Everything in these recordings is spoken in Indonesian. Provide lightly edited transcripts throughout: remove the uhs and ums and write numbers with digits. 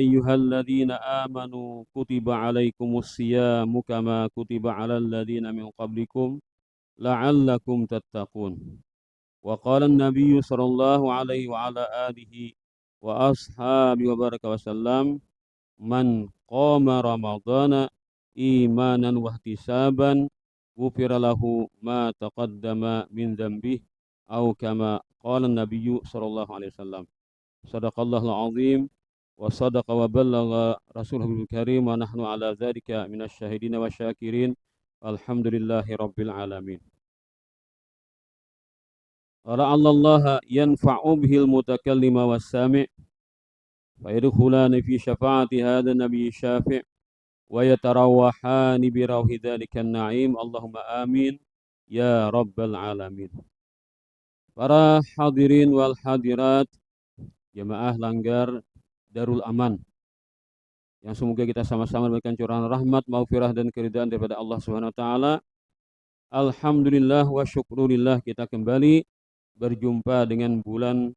أيها الذين آمنوا كتب عليكم الصيام كما كتب على الذين من قبلكم لعلكم تتقون. وقال النبي صلى الله عليه وعلى آله وأصحابه وبارك وسلم من قام رمضان إيمانا واحتسابا غفر له ما تقدم من ذنبه أو كما قال النبي صلى الله عليه وسلم. صدق الله العظيم وصدق وبلغ رسوله الكريم ونحن على ذلك من الشاهدين والشاكرين الحمد لله رب العالمين. ولعل الله ينفع به المتكلم والسامع فيدخلان في شفاعة هذا النبي الشافع ويتروحان بروح ذلك النعيم اللهم آمين ya rabbal alamin. Para hadirin wal hadirat jemaah Langgar Darul Aman yang semoga kita sama-sama memberikan curahan rahmat, maghfirah dan keridhaan daripada Allah Subhanahu wa taala. Alhamdulillah wa syukurillah kita kembali berjumpa dengan bulan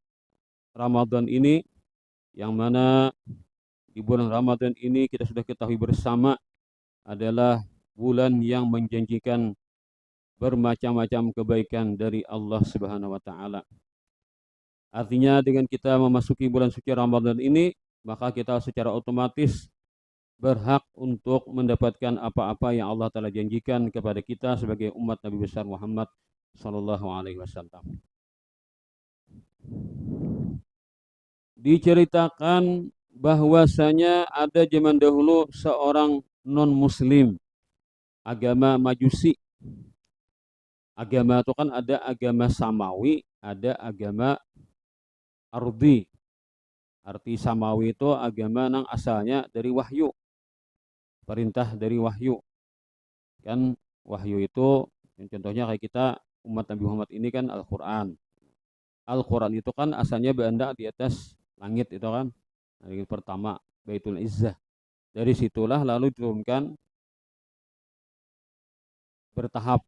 Ramadan ini, yang mana di bulan Ramadan ini kita sudah ketahui bersama adalah bulan yang menjanjikan bermacam-macam kebaikan dari Allah Subhanahu wa taala. Artinya dengan kita memasuki bulan suci Ramadan ini, maka kita secara otomatis berhak untuk mendapatkan apa-apa yang Allah Ta'ala janjikan kepada kita sebagai umat Nabi besar Muhammad Sallallahu Alaihi Wasallam. Diceritakan bahwasanya ada zaman dahulu seorang non-muslim agama Majusi. Agama itu kan ada agama samawi, ada agama ardi. Arti samawi itu agama yang asalnya dari wahyu. Perintah dari wahyu. Kan wahyu itu contohnya kayak kita umat Nabi Muhammad ini kan Al-Qur'an. Al-Qur'an itu kan asalnya berada di atas langit itu kan. Yang pertama Baitul Izzah. Dari situlah lalu diturunkan bertahap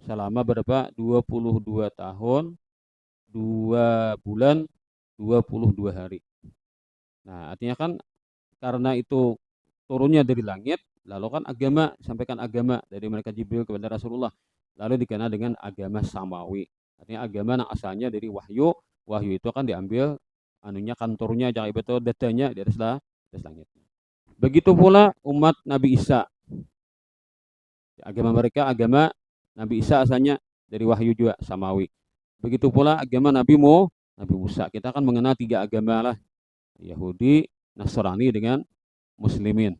selama berapa? 22 tahun, 2 bulan, 22 hari. Nah, artinya kan karena itu turunnya dari langit, lalu kan agama, sampaikan agama dari malaikat Jibril kepada Rasulullah, lalu dikenal dengan agama samawi. Artinya agama yang asalnya dari wahyu, wahyu itu kan diambil anunya kantornya, jangan betul datanya di atas langit. Begitu pula umat Nabi Isa. Agama mereka agama Nabi Isa asalnya dari wahyu juga samawi. Begitu pula agama Nabi Musa. Kita kan mengenal 3 agama lah. Yahudi, Nasrani dengan Muslimin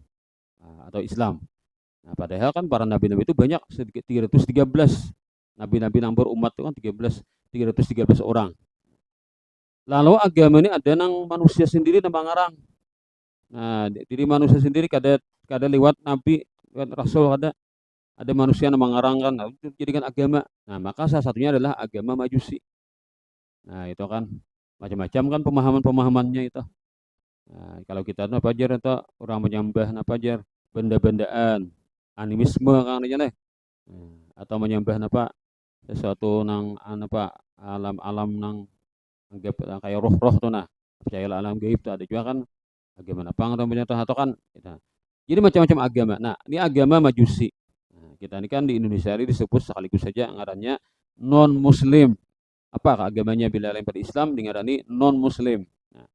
atau Islam. Nah, padahal kan para nabi-nabi itu banyak, sedikit 313. Nabi-nabi yang berumat itu kan 313 orang. Lalu agama ini ada nang manusia sendiri nang ngarang. Nah, diri manusia sendiri kada lewat nabi, lewat rasul ada manusia yang mengarangkan, nah, itu jadikan agama. Nah, maka salah satunya adalah agama Majusi. Nah, itu kan macam-macam kan pemahaman-pemahamannya itu. Nah, kalau kita apa ajar itu orang menyembah apa ajar benda-bendaan, animisme kan aja nih. Atau menyembah apa sesuatu nang apa alam-alam nang anggap kayak roh-roh tuh nah. Percaya alam gaib tuh ada juga kan agama apa atau kan gitu. Jadi macam-macam agama. Nah, ini agama Majusi. Nah, kita ini kan di Indonesia ini disebut sekaligus saja ngarannya non-muslim. Apa agamanya bila lain pada Islam dingarani non-muslim. Nah,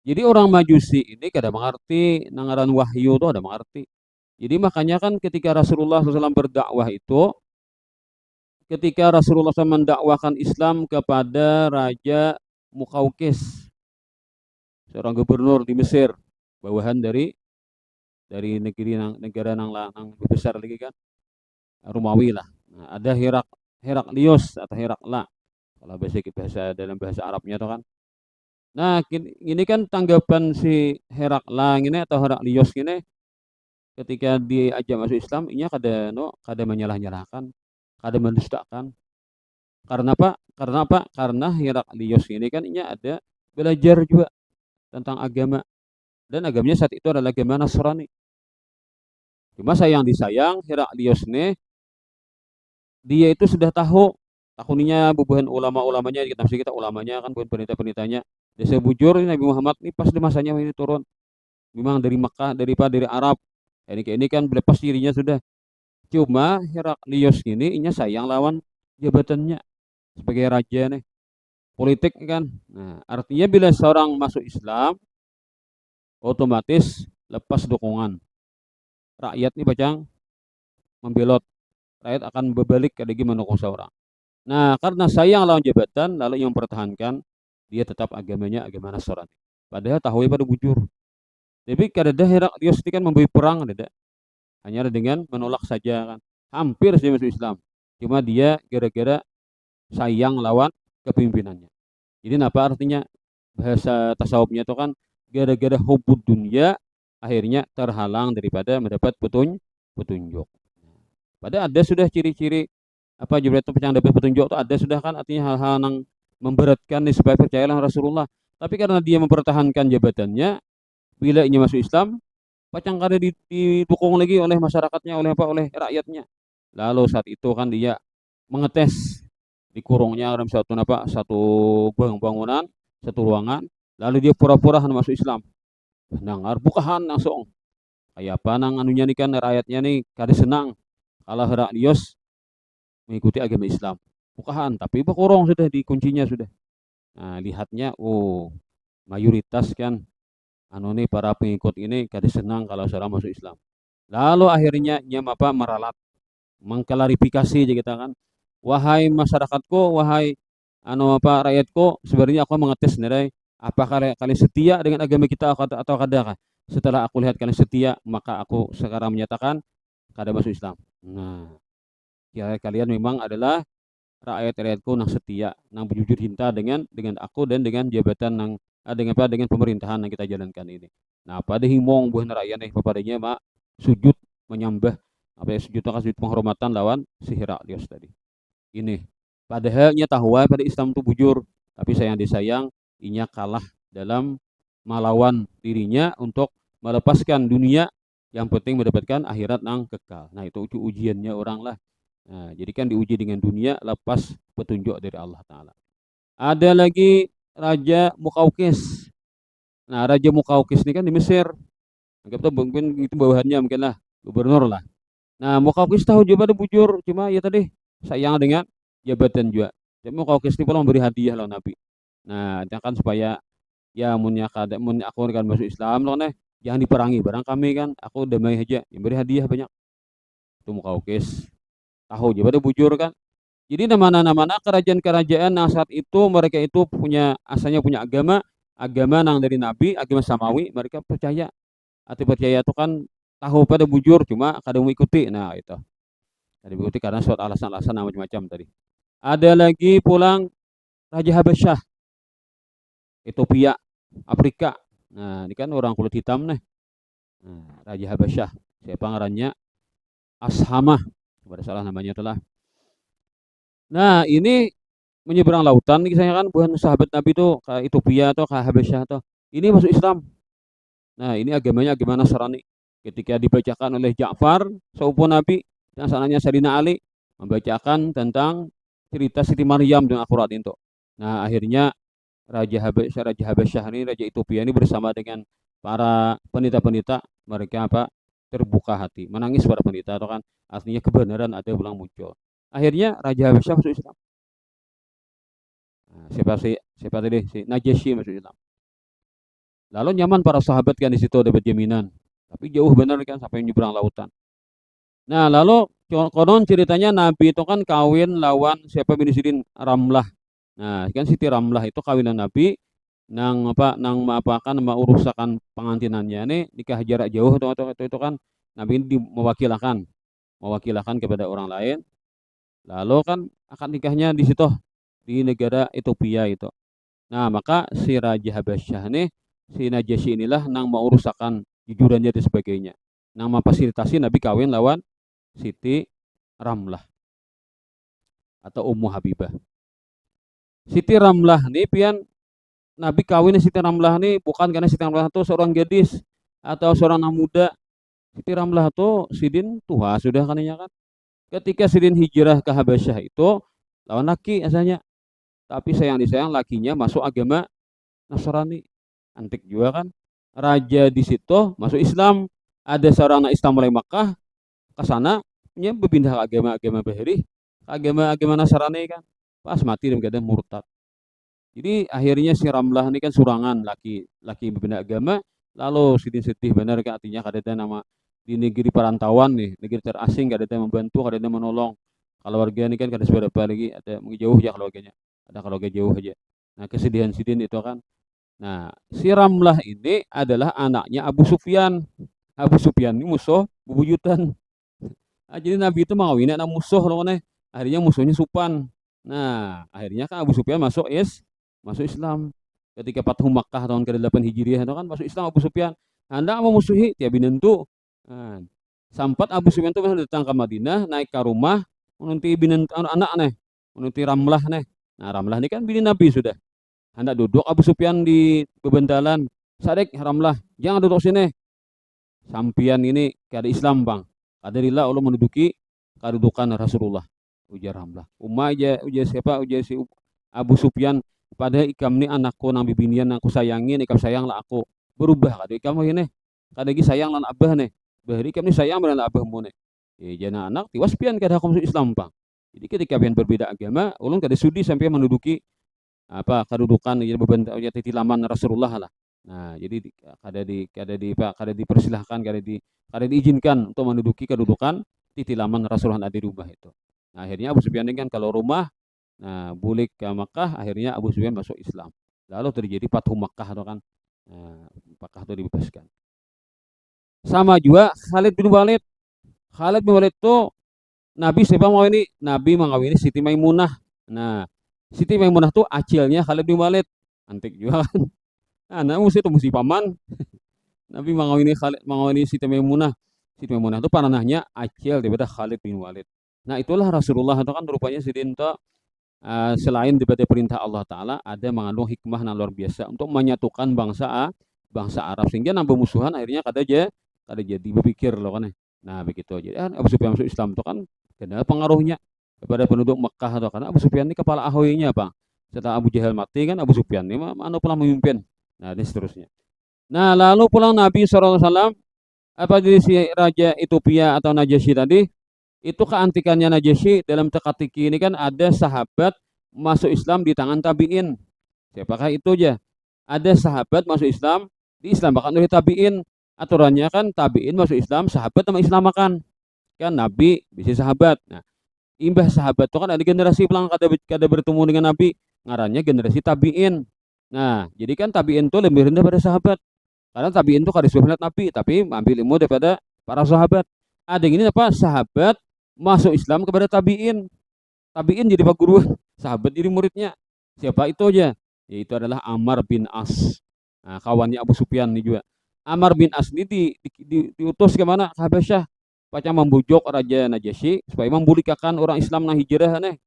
jadi orang Majusi ini kada mengerti nangaran wahyu itu ada mengerti. Jadi makanya kan ketika Rasulullah SAW berdakwah itu, ketika Rasulullah SAW mendakwahkan Islam kepada Raja Mukaukis, seorang gubernur di Mesir, bawahan dari negara nang lebih besar lagi kan, Romawi lah. Nah, ada Heraklius atau Herakla kalau bahasa dalam bahasa Arabnya itu kan. Nah, ini kan tanggapan si Herakla ini atau Heraklius ini ketika diajak masuk Islam, ini kada menyalah-nyalahkan, kada mendustakan. Karena apa? Karena Heraklius ini kan ini ada belajar juga tentang agama, dan agamanya saat itu adalah agama Nasrani. Cuma disayang Heraklius ini dia itu sudah tahu tahunnya bubuhan ulama-ulamanya, kita ulamanya kan bukan penelita-penelitanya. Desa bujur Nabi Muhammad ini pas di masanya ini turun. memang dari Mekah, dari Arab. Ini kan berlepas dirinya sudah. Cuma Heraklius ini sayang lawan jabatannya sebagai raja nih, politik kan. Nah, artinya bila seorang masuk Islam, otomatis lepas dukungan. Rakyat nih bacang membelot, rakyat akan berbalik ke lagi mendukung seorang. Nah, karena sayang lawan jabatan, lalu yang mempertahankan dia tetap agamanya agama Nasrani. Padahal tahu pada bujur. Tapi kadang Heraklius ini kan memberi perang, hanya dengan menolak saja kan. Hampir saja masuk Islam. Cuma dia gara-gara sayang lawan kepemimpinannya. Jadi apa artinya bahasa tasawufnya itu kan gara-gara hubud dunia akhirnya terhalang daripada mendapat petunjuk. Padahal ada sudah ciri-ciri apa jubah itu yang dapat petunjuk itu ada sudah kan, artinya hal-hal yang memberatkan nih supaya percayalah Rasulullah. Tapi karena dia mempertahankan jabatannya, bila ini masuk Islam, pacang kada didukung lagi oleh masyarakatnya, oleh rakyatnya. Lalu saat itu kan dia mengetes, dikurungnya dalam satu bangunan, satu ruangan, lalu dia pura-pura masuk Islam. Dengar bukahan langsung. Kayak apa nang anunya nih kan, rakyatnya nih kada senang kalau Heraklius mengikuti agama Islam. Bukahan, tapi berkurung sudah di kuncinya sudah. Nah, lihatnya mayoritas kan nih para pengikut ini kada senang kalau seorang masuk Islam. Lalu akhirnya meralat, mengklarifikasi aja kita kan. Wahai masyarakatku, wahai rakyatku, sebenarnya aku mengetes nih, apakah kalian setia dengan agama kita atau kada? Setelah aku lihat kalian setia, maka aku sekarang menyatakan kada masuk Islam. Nah, ya kalian memang adalah rakyatku nang setia, nang berjujur cinta dengan aku dan dengan jabatan nang dengan pemerintahan yang kita jalankan ini. Nah, pada himong buah rakyat papadanya sujud menyembah sujud penghormatan lawan si Heraklius tadi. Ini padahalnya tahu pada Islam itu bujur, tapi sayang disayang inya kalah dalam melawan dirinya untuk melepaskan dunia, yang penting mendapatkan akhirat yang kekal. Nah, itu ujiannya orang lah. Nah, jadi kan diuji dengan dunia, lepas petunjuk dari Allah Ta'ala. Ada lagi Raja Mukaukis. Nah, Raja Mukaukis ini kan di Mesir. Anggap mungkin itu bawahannya mungkin lah, gubernur lah. Nah, Mukaukis tahu juga ada bujur, cuma ya tadi sayang dengan jabatan juga. Jadi Mukaukis ini pula memberi hadiah lawan Nabi. Nah, itu kan supaya ya aku kan masuk Islam loh nih, jangan diperangi barang kami kan, aku damai aja, yang beri hadiah banyak. Itu Mukaukis tahu juga ada bujur kan. Jadi nama-nama kerajaan-kerajaan yang saat itu mereka itu asalnya punya agama yang dari Nabi, agama Samawi, mereka percaya. Arti percaya itu kan tahu pada bujur, cuma kadang mengikuti. Nah, itu. Kada mengikuti karena suatu alasan-alasan macam-macam tadi. Ada lagi pulang Raja Habasyah, Ethiopia, Afrika. Nah, ini kan orang kulit hitam nih. Nah, Raja Habasyah, siapa ngarannya? Ashamah, pada salah namanya itulah. Nah, ini menyeberang lautan kisahnya kan, bukan sahabat Nabi itu ke Ethiopia atau ke Habasyah atau ini masuk Islam. Nah, ini agamanya agama Nasrani. Ketika dibacakan oleh Ja'far, sepupu Nabi, dan sananya Sayyidina Ali, membacakan tentang cerita Siti Maryam dengan akurat itu. Nah, akhirnya Raja Habasyah ini, Raja Ethiopia ini bersama dengan para pendeta-pendeta, mereka terbuka hati, menangis para pendeta atau kan, artinya kebenaran ada ulang muncul. Akhirnya Raja Habasyah masuk Islam. Nah, siapa tadi si Najasyi masuk Islam. Lalu nyaman para sahabat kan di situ dapat jaminan. Tapi jauh benar kan sampai menyeberang lautan. Nah, lalu konon ceritanya Nabi itu kan kawin lawan siapa bin Sidin Ramlah. Nah, kan Siti Ramlah itu kawinan Nabi nang urusakan pengantinannya ini nikah jarak jauh itu kan Nabi ini mewakilkan kepada orang lain. Lalu kan akad nikahnya di situ di negara Ethiopia itu. Nah, maka si Raja Habasyah ini, si Najasyi inilah nang mau urusakan jujurannya dan sebagainya. Nang memfasilitasi Nabi kawin lawan Siti Ramlah atau Ummu Habibah. Siti Ramlah ini pian Nabi kawin Siti Ramlah ini bukan karena Siti Ramlah itu seorang gadis atau seorang anak muda. Siti Ramlah itu sidin tua sudah kan. Ketika sidin hijrah ke Habasyah itu lawan laki asalnya. Tapi sayang disayang lakinya masuk agama Nasrani. Antik juga kan. raja di situ masuk Islam. Ada seorang anak Islam mulai Makkah ke sana, nya berpindah ke agama-agama Bahri, agama-agama Nasrani kan. Pas mati dan keadaan murtad. Jadi akhirnya si Ramlah ini kan surangan laki berpindah agama, lalu sedih-sedih benar kan artinya kadang nama di negeri perantauan nih, negeri terasing kadang yang membantu, kadang yang menolong. Kalau warga ini kan kadang seberapa lagi ada jauh ya keluarganya, ada keluarga jauh aja. Nah kesedihan-sedihan itu kan. Nah si Ramlah ini adalah anaknya Abu Sufyan. Abu Sufyan ini musuh bubuyutan. Ah, jadi Nabi itu mengawini anak musuh loh nih. Akhirnya musuhnya Supan. Nah, akhirnya kan Abu Sufyan masuk Islam. Ketika Fathu Makkah tahun ke-8 Hijriah itu kan masuk Islam Abu Sufyan. Anda mau musuhi tiap binentu. Nah, sampai Abu Sufyan itu datang ke Madinah, naik ke rumah, menunti binentu anak nih, menunti Ramlah nih. Nah, Ramlah ini kan bini Nabi sudah. Hendak duduk Abu Sufyan di bebentalan. Sadek Ramlah, jangan duduk sini. Sampian ini keada Islam bang. Kadarillah Allah menduduki kedudukan Rasulullah. Ujar Ramlah. Ujar siapa? Ujar si Abu Sufyan. Pada ikam ni anakku nabi binian aku sayangin, ikam sayang lah aku. Berubah kata ikam ini. Kadagi sayang lan abah nih. Bahari ikam ni sayang lan abahmu nih. Jana anak tiwas pian kada aku masuk Islam bang. Jadi ketika pian berbeda agama, ulun kada sudi sampai menduduki apa kedudukan jadi beban titilaman Rasulullah lah. Nah, jadi kada dipersilahkan, kada diizinkan untuk menduduki kedudukan titilaman Rasulullah di rumah itu. Nah, akhirnya Abu Sufyan kan kalau rumah, nah bulik ke Makkah, akhirnya Abu Sufyan masuk Islam. Lalu terjadi Fathu Makkah itu kan, nah, Makkah itu dibebaskan. Sama juga Khalid bin Walid. Khalid bin Walid itu Nabi siapa mau ini? Nabi mengawini Siti Maimunah. Nah, Siti Maimunah tuh acilnya Khalid bin Walid. Antik juga kan. Nah, mesti itu mesti paman. Nabi mengawini Siti Maimunah. Siti Maimunah itu panahnya acil daripada Khalid bin Walid. Nah, itulah Rasulullah itu kan rupanya sidinto selain daripada perintah Allah Ta'ala ada mengandung hikmah yang luar biasa untuk menyatukan bangsa Arab sehingga nambah musuhan akhirnya kada jadi berpikir loh kan. Nah begitu aja. Abu Sufyan masuk Islam itu kan karena pengaruhnya kepada penduduk Mekah atau karena Abu Sufyan ini kepala ahoynya bang. Setelah Abu Jahal mati kan Abu Sufyan ini mana pernah memimpin. Nah ini seterusnya. Nah lalu pulang Nabi SAW apa jadi si Raja Ethiopia atau Najasyi tadi itu keantikannya Najasyi dalam teka-teki ini kan ada sahabat masuk Islam di tangan tabiin. Siapakah itu aja? Ada sahabat masuk Islam di Islam bahkan oleh tabiin. Aturannya kan tabiin masuk Islam, sahabat sama Islam makan. Kan Nabi bisa sahabat. Nah, imbah sahabat itu kan ada generasi pulang kada bertemu dengan Nabi, ngarannya generasi tabiin. Nah, jadi kan tabiin itu lebih rendah pada sahabat. Karena tabiin itu kada melihat Nabi, tapi ambil ilmu daripada para sahabat. Ada yang ini apa? Sahabat masuk Islam kepada tabiin. Tabiin jadi pak guru, sahabat jadi muridnya. Siapa itu aja? Yaitu adalah Ammar bin As. Nah, kawannya Abu Sufyan ini juga. Ammar bin As ini diutus ke mana? Ke Habasyah. Pacar membujuk Raja Najasyi supaya membulikan orang Islam yang hijrah nih.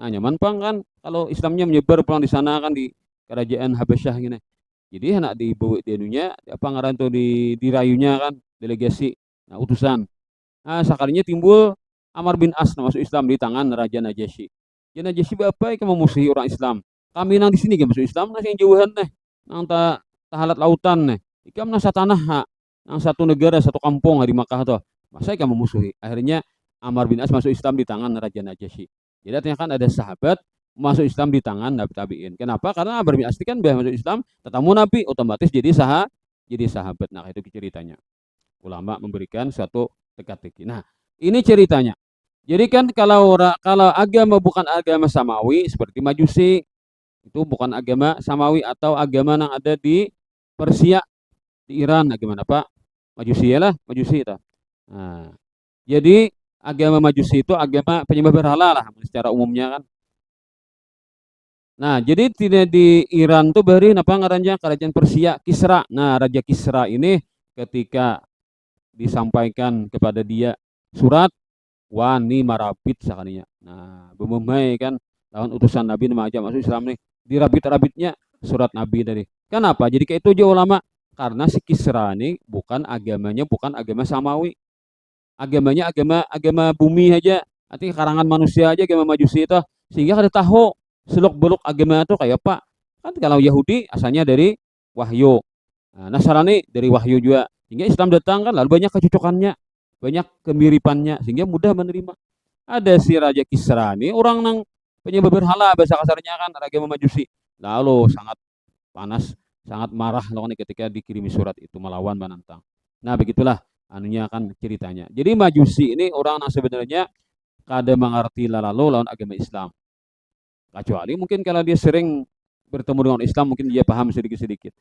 Nah, nyaman pang kan kalau Islamnya menyebar pulang di sana kan di kerajaan Habasyah gini. Jadi anak dibawa di anunya apa ngaran tuh dirayunya kan delegasi nah utusan. Nah, sekalinya timbul Ammar bin As masuk Islam di tangan Raja Najasyi. Ya Najasyi apa yang memusuhi orang Islam? Kami nang di sini masuk Islam nang yang jauhan nih. Nang tahalat lautan nih. Ikam nang tanah hak, nang satu negara, satu kampung di Makkah tuh. Masa ikam memusuhi? Akhirnya Ammar bin As masuk Islam di tangan Raja Najasyi. Jadi artinya kan ada sahabat masuk Islam di tangan Nabi tabiin. Kenapa? Karena Ammar bin As kan biar masuk Islam, tetamu Nabi otomatis jadi sahabat. Nah, itu ceritanya. Ulama memberikan suatu teka-teki. Nah, ini ceritanya. Jadi kan kalau agama bukan agama samawi seperti Majusi, itu bukan agama samawi atau agama yang ada di Persia, di Iran, gimana Pak? Majusi ya lah, Majusi itu. Nah, jadi agama Majusi itu agama penyembah berhala lah secara umumnya kan. Nah, jadi tidak di Iran tuh bari apa ngarannya kerajaan Persia Kisra. Nah, Raja Kisra ini ketika disampaikan kepada dia surat wani marabit sakaninya. Nah, bumemai kan tahun utusan Nabi nama aja masuk Islam nih. Dirabit-rabitnya surat Nabi tadi. Kenapa? Jadi kayak itu aja ulama karena si Kisra ini agamanya bukan agama samawi. Agamanya agama bumi aja. Nanti karangan manusia aja agama Majusi itu sehingga kada tahu seluk beluk agama itu kayak apa. Kan kalau Yahudi asalnya dari wahyu. Nasrani dari wahyu juga. Sehingga Islam datang kan lalu banyak kecocokannya, banyak kemiripannya sehingga mudah menerima. Ada si Raja Kisra ini orang nang penyembah berhala bahasa kasarnya kan agama Majusi. Lalu sangat panas, sangat marah loh ketika dikirimi surat itu melawan menantang. Nah, begitulah anunya kan ceritanya. Jadi Majusi ini orang yang sebenarnya kada mengerti lalu lawan agama Islam. Kecuali mungkin kalau dia sering bertemu dengan Islam mungkin dia paham sedikit-sedikit.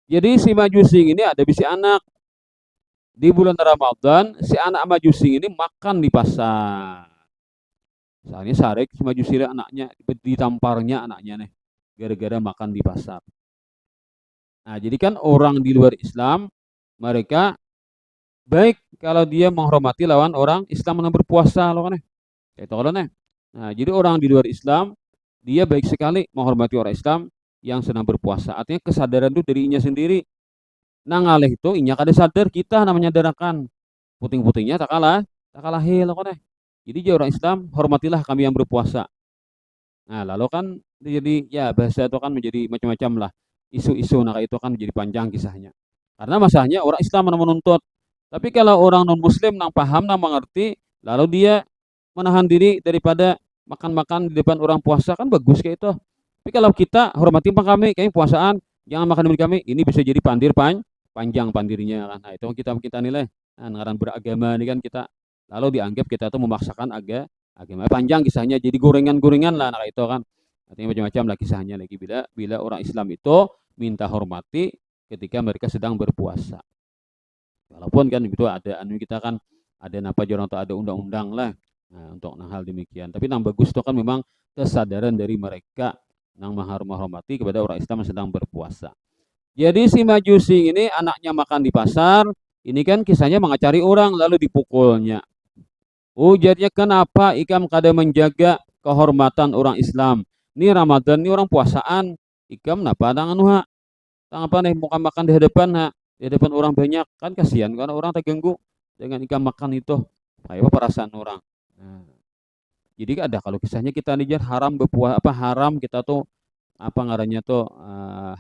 Jadi si Majusi ini ada bisi anak. Di bulan Ramadan si anak Majusi ini makan di pasar. Soalnya Sarek si Majusi anaknya ditamparnya anaknya nih gara-gara makan di pasar. Nah, jadi kan orang di luar Islam mereka baik kalau dia menghormati lawan orang Islam yang berpuasa loh kan. Itu kalau nih. Nah, jadi orang di luar Islam dia baik sekali menghormati orang Islam yang sedang berpuasa. Artinya kesadaran itu dirinya sendiri. Nah, ngalih itu inya kada sadar kita namanya darakan. Puting-putingnya tak kalah hil kan. Jadi dia orang Islam hormatilah kami yang berpuasa. Nah, lalu kan jadi ya bahasa itu kan menjadi macam-macam lah. Isu-isu nah itu kan menjadi panjang kisahnya. Karena masalahnya orang Islam yang menuntut. Tapi kalau orang non-muslim yang paham, yang mengerti, lalu dia menahan diri daripada makan-makan di depan orang puasa kan bagus kayak itu. Tapi kalau kita hormati kami puasaan, jangan makan demi kami, ini bisa jadi panjang pandirnya kan. Nah, itu kita nilai. Nah, ngaran beragama ini kan kita lalu dianggap kita tuh memaksakan agama panjang kisahnya jadi gorengan-gorengan lah nah itu kan. Artinya macam-macam lah kisahnya lagi bila orang Islam itu minta hormati ketika mereka sedang berpuasa. Walaupun kan itu ada anu kita kan ada napa jorong atau ada undang-undang lah. Nah, untuk hal demikian. Tapi yang bagus itu kan memang kesadaran dari mereka yang menghormati kepada orang Islam yang sedang berpuasa. Jadi si Majusi ini anaknya makan di pasar, ini kan kisahnya mengacari orang lalu dipukulnya. Ujarnya kenapa ikam kada menjaga kehormatan orang Islam? Ini Ramadan ini orang puasaan, ikam napa tangan nuha? Tangan apa nih muka makan di hadapan ha? Di hadapan orang banyak kan kasihan karena orang terganggu dengan ikam makan itu. Kayak apa perasaan orang? Nah, jadi ada kalau kisahnya kita nijar haram berpuasa apa haram kita tuh apa ngarannya tuh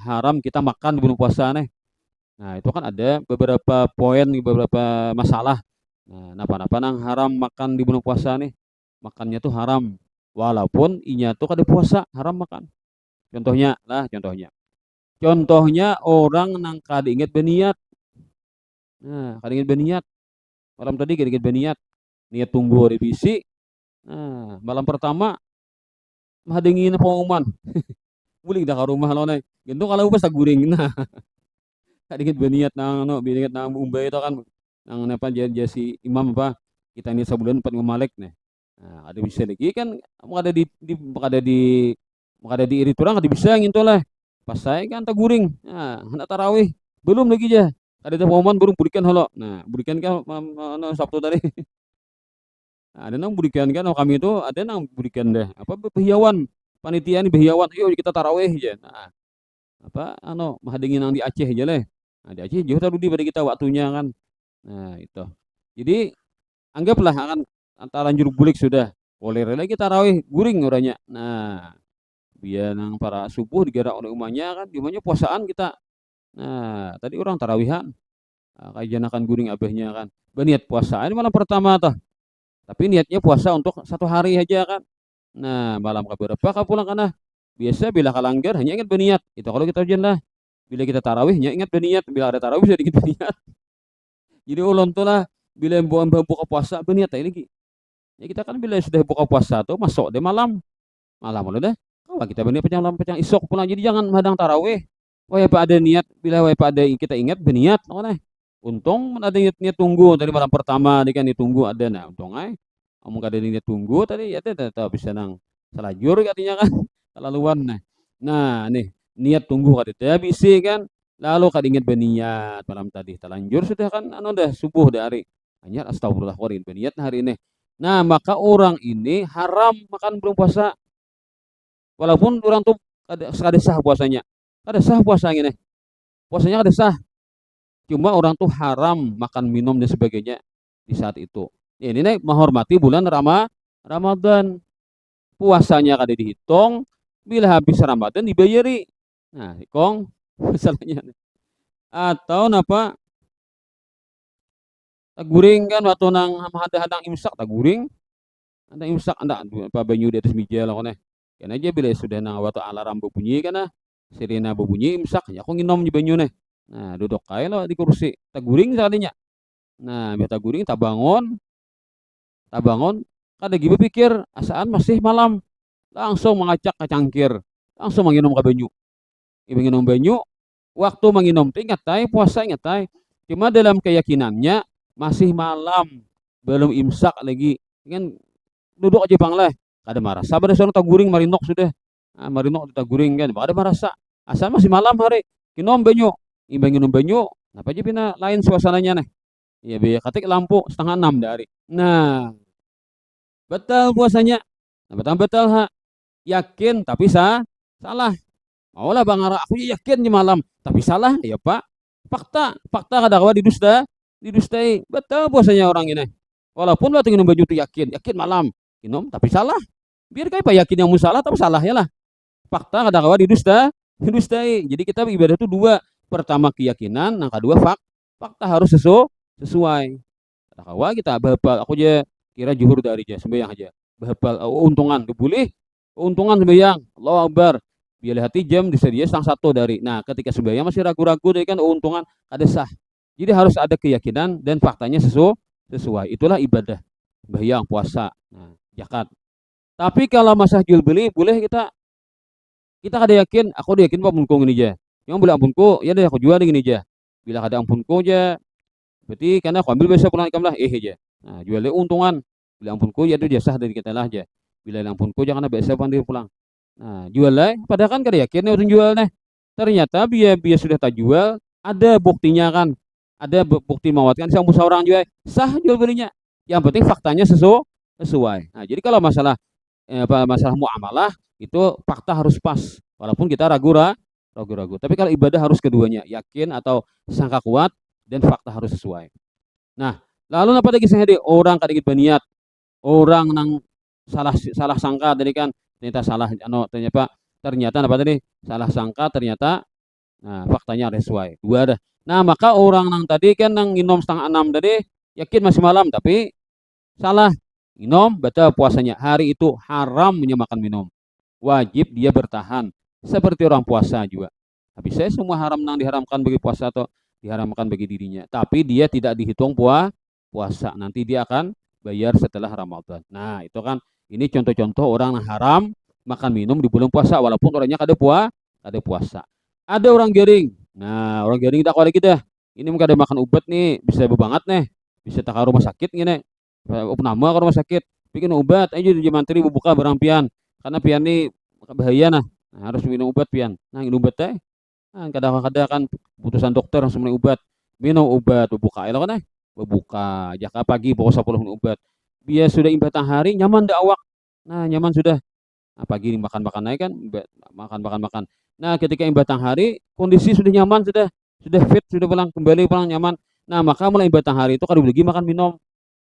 haram kita makan di bulan puasa nih. Nah, itu kan ada beberapa poin, beberapa masalah. Nah, napa-napa nang haram makan di bulan puasa nih. Makannya tuh haram. Walaupun inya tuh kada puasa, haram makan. Contohnya. Contohnya orang nang kada ingat berniat. Nah, kada ingat berniat. Malam tadi kada ingat berniat. Niat tunggu revisi. Nah, malam pertama mahadengin pengumuman. Muling dah ke rumah lo nih. Gitu kalau pas guring. Nah, dikit berniat nang no berniat nang umbay itu kan nang apa jadi si imam apa kita ini sebulan 4 malek nih. Nah, ada bisa lagi kan mau ada mau ada di iri turang ada bisa gitu lah. Pas saya kan tak guring. Nah, hendak tarawih belum lagi aja. Ada pengumuman belum berikan halo. Nah, berikan kan Sabtu tadi. Nah, ada nang berikan kan kami itu ada nang berikan deh apa behiawan panitia ini behiawan yuk kita tarawih aja. Nah, apa mahadengin nang di Aceh aja lah. Nah, di Aceh jauh tadi pada kita waktunya kan. Nah, itu. Jadi anggaplah akan antara lanjur bulik sudah. Boleh lagi tarawih guring orangnya. Nah, biar nang para subuh digerak oleh umatnya kan, umatnya puasaan kita. Nah, tadi orang tarawihan. Nah, kajian akan guring abahnya kan. Berniat puasa ini malam pertama tuh. Tapi niatnya puasa untuk 1 hari aja kan. Nah, malam keberapa kau pulang kana? Biasa bila kalanggar hanya ingat berniat. Itu kalau kita ujian lah. Bila kita tarawihnya ingat berniat, bila ada tarawih bisa dikit berniat. Jadi ulun tuh lah bila buka puasa berniat ini. Ya kita kan bila sudah buka puasa tuh masuk deh malam udah. Kalau kita berniat pecang isok pulang jadi jangan madang tarawih. Wah pak ada niat bila wah pak ada kita ingat berniat, nah. Untung ada niat tunggu dari malam pertama dia kan ditunggu ada nah untung kamu ada niat tunggu tadi ya tetap bisa nang selajur katanya kan terlaluan nah nih niat tunggu katanya bisa kan lalu kad ingat berniat malam tadi terlanjur sudah kan udah subuh dari hanya astagfirullah korin berniat hari ini. Nah maka orang ini haram makan belum puasa walaupun orang tuh ada sah puasanya ada sah puasanya nih puasanya ada sah cuma orang tuh haram makan minum dan sebagainya di saat itu. Ya, ini nih menghormati bulan Ramadan. Puasanya kada dihitung, bila habis Ramadan dibayari. Nah, kong masalahnya. atau napa taguring kan waktu nang hadang imsak taguring, ada imsak anda apa banyu di atas meja lah koneh. Kan aja bila sudah nang waktu alarm berbunyi kana sirena berbunyi imsak ya aku nginom di banyu nih. Nah, duduk kae lo di kursi taguring sekalinya. Nah, biar taguring tabangun kada gitu pikir asaan masih malam langsung mengacak ke cangkir langsung menginum ke banyu. Menginum banyu waktu menginum ingat tay puasa ingat tay cuma dalam keyakinannya masih malam belum imsak lagi kan duduk aja bang lah kada marasa pada sono taguring marinok sudah marinok taguring kan kada marasa asal masih malam hari kinom banyu imbang minum banyu apa aja pina lain suasananya nih ya biar katik lampu setengah 6 dari nah betul puasanya nah, betul betul ha yakin tapi salah maulah bang Ara aku yakin di malam tapi salah ya pak fakta kadang didustai betul puasanya orang ini walaupun waktu minum baju itu yakin malam minum tapi salah biar kayak pak yakin yang musalah tapi salah ya lah fakta kadang didustai jadi kita ibadah itu dua pertama keyakinan yang kedua fakta harus sesuai kadang kita bahapal aku aja kira juhur dari aja sembahyang aja bahapal untungan boleh untungan sembahyang Allahu Akbar biar hati jam disedia setengah satu dari nah ketika sembahyang masih ragu-ragu dari kan untungan ada sah jadi harus ada keyakinan dan faktanya sesuai itulah ibadah sembahyang puasa nah zakat tapi kalau masalah jual beli boleh kita kada yakin aku udah yakin pak amunku ini aja yang beli ampunku ya deh aku jual gini aja bila ada ampunku aja berarti karena aku ambil besok pulang ikam lah aja nah jual deh untungan bila ampunku ya itu jasa dari kita lah aja bila ampunku jangan besok pandai pulang nah jual lah padahal kan kada yakin nih orang jual nih ternyata biar sudah tak jual ada buktinya kan ada bukti mawat kan sama orang jual sah jual belinya yang penting faktanya sesuai nah jadi kalau masalah masalah muamalah itu fakta harus pas walaupun kita ragu-ragu tapi kalau ibadah harus keduanya yakin atau sangka kuat dan fakta harus sesuai nah lalu apa lagi sehari orang kadang berniat orang nang salah sangka tadi kan ternyata salah ternyata apa tadi salah sangka ternyata nah faktanya sesuai dua dah nah maka orang nang tadi kan nang minum setengah 6 tadi yakin masih malam tapi salah minum batal puasanya hari itu haram makan minum wajib dia bertahan seperti orang puasa juga tapi saya semua haram nang diharamkan bagi puasa atau diharamkan bagi dirinya tapi dia tidak dihitung puasa nanti dia akan bayar setelah Ramadan nah itu kan ini contoh-contoh orang yang haram makan minum di bulan puasa walaupun orangnya kada puasa ada orang garing nah orang garing tak lagi dah ini mungkin ada makan obat nih bisa banget nih bisa tak rumah sakit gini nama ke rumah sakit bikin obat aja di mantri buka barang pian karena pian ini bahaya nah harus minum obat pian nah minum obat teh nah, kadang-kadang kan putusan dokter langsung minum obat buka elo kan buka jaka pagi pokok 10 minum obat biar sudah imbatang hari nyaman dah awak nah nyaman sudah nah, pagi makan naik kan makan nah ketika imbatang hari kondisi sudah nyaman sudah fit sudah kembali pulang nyaman nah maka mulai imbatang hari itu kalau lagi makan minum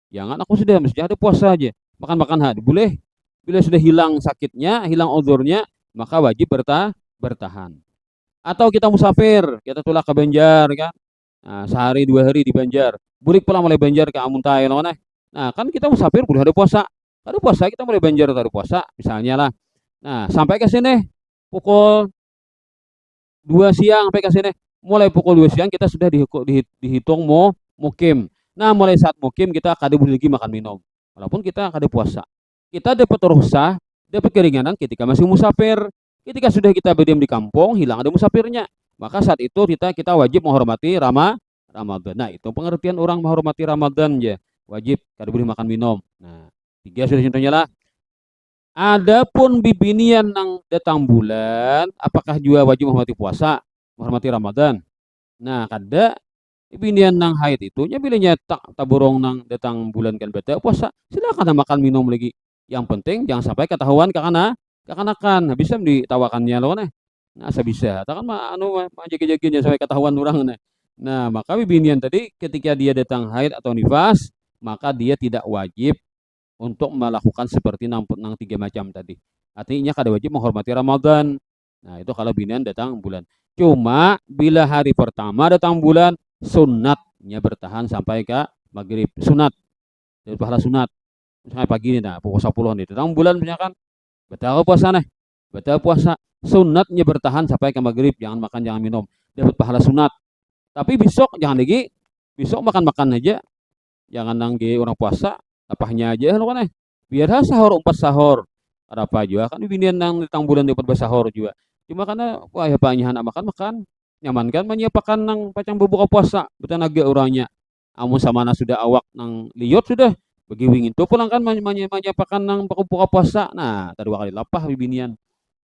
jangan aku sudah mesti ada puasa aja makan hari boleh bila sudah hilang sakitnya hilang odornya maka wajib bertahan atau kita musafir kita tulak ke Banjar kan nah, sehari 2 hari di Banjar bulik pulang mulai Banjar ke Amuntai nah kan kita musafir boleh ada puasa kita mulai Banjar ada puasa misalnya lah nah sampai ke sini pukul 2 siang sampai ke sini mulai pukul 2 siang kita sudah dihitung mukim nah mulai saat mukim kita kada boleh lagi makan minum walaupun kita kada puasa kita dapat rukhsah dapat keringanan ketika masih musafir ketika sudah kita berdiam di kampung hilang ada musafirnya maka saat itu kita wajib menghormati Ramadan nah itu pengertian orang menghormati Ramadan ya wajib kada boleh makan minum nah 3 sudah contohnya lah adapun bibinian nang datang bulan apakah juga wajib menghormati puasa menghormati Ramadan nah kada binian nang haid itu nya bilanya tak taburong nang datang bulan kan beda puasa silakan makan minum lagi yang penting jangan sampai ketahuan kekanakan bisa ditawakannya loh nah bisa takkan jaga-jaganya sampai ketahuan orang nah maka binian tadi ketika dia datang haid atau nifas maka dia tidak wajib untuk melakukan seperti nang 3 macam tadi artinya kada wajib menghormati Ramadan Nah, itu kalau binian datang bulan. Cuma bila hari pertama datang bulan, sunatnya bertahan sampai ke maghrib. Sunat, dari pahala sunat. Misalnya pagi ini, nah, pukul 10 nih, datang bulan misalkan, batal puasa nih. Batal puasa. Sunatnya bertahan sampai ke maghrib. Jangan makan, jangan minum. Dapat pahala sunat. Tapi besok jangan lagi. Besok makan-makan aja. Jangan nanggi orang puasa. Apahnya aja lo kan. Biar sahur, umpat sahur. Ada apa juga kan binian nang datang bulan dapat bersahur juga. Cuma karena wah ya paknya anak makan nyaman kan menyiapkan nang pacang berbuka puasa betul agak orangnya amun sama na sudah awak nang liot sudah bagi wingin tuh pulang kan menyiapkan nang berbuka puasa. Nah tadi dua kali lapah binian.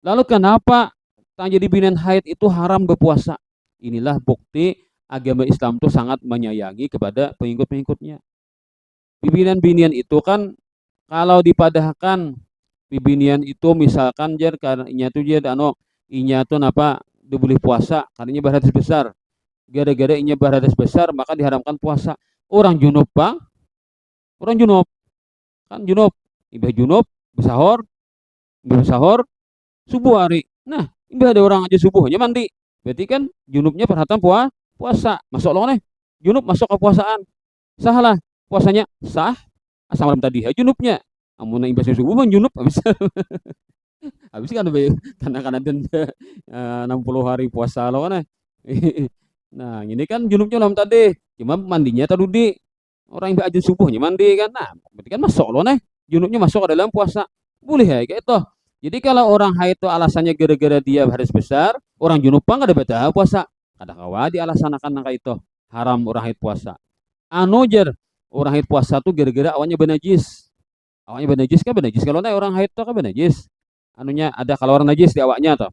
Lalu kenapa tak jadi binian haid itu haram berpuasa? Inilah bukti agama Islam tuh sangat menyayangi kepada pengikut-pengikutnya. Binian-binian itu kan kalau dipadahkan bibinian itu misalkan jar karena inya tuh dia anu inya tuh napa dibeli puasa karena berhadas besar. Gara-gara inya berhadas besar maka diharamkan puasa. Orang junub bang, orang junub kan junub, ibah junub besahor subuh hari. Nah, ibah ada orang aja subuhnya mandi. Berarti kan junubnya perhatian puasa. Masuk loh nih. Junub masuk ke puasaan. Salah puasanya sah asal malam tadi ya junubnya. Amun ibah subuh mah junub habis habis kan karena denda 60 hari puasa lo kan. Nah, ini kan junubnya malam tadi. Cuma mandinya tadi di orang yang aja subuhnya mandi kan. Nah, berarti kan masuk loh nih. Junubnya masuk ke dalam puasa. Boleh ya kayak itu. Jadi kalau orang haid itu alasannya gara-gara dia haris besar, orang junub nggak ada batal puasa. Kada kawa dialaksanakan kayak itu. Haram orang haid puasa. Anu jar orang haid puasa tuh gara-gara awalnya benajis. Awalnya benajis kan benajis kalau naik orang haid tuh kan benajis. Anunya ada kalau orang najis di awaknya tuh.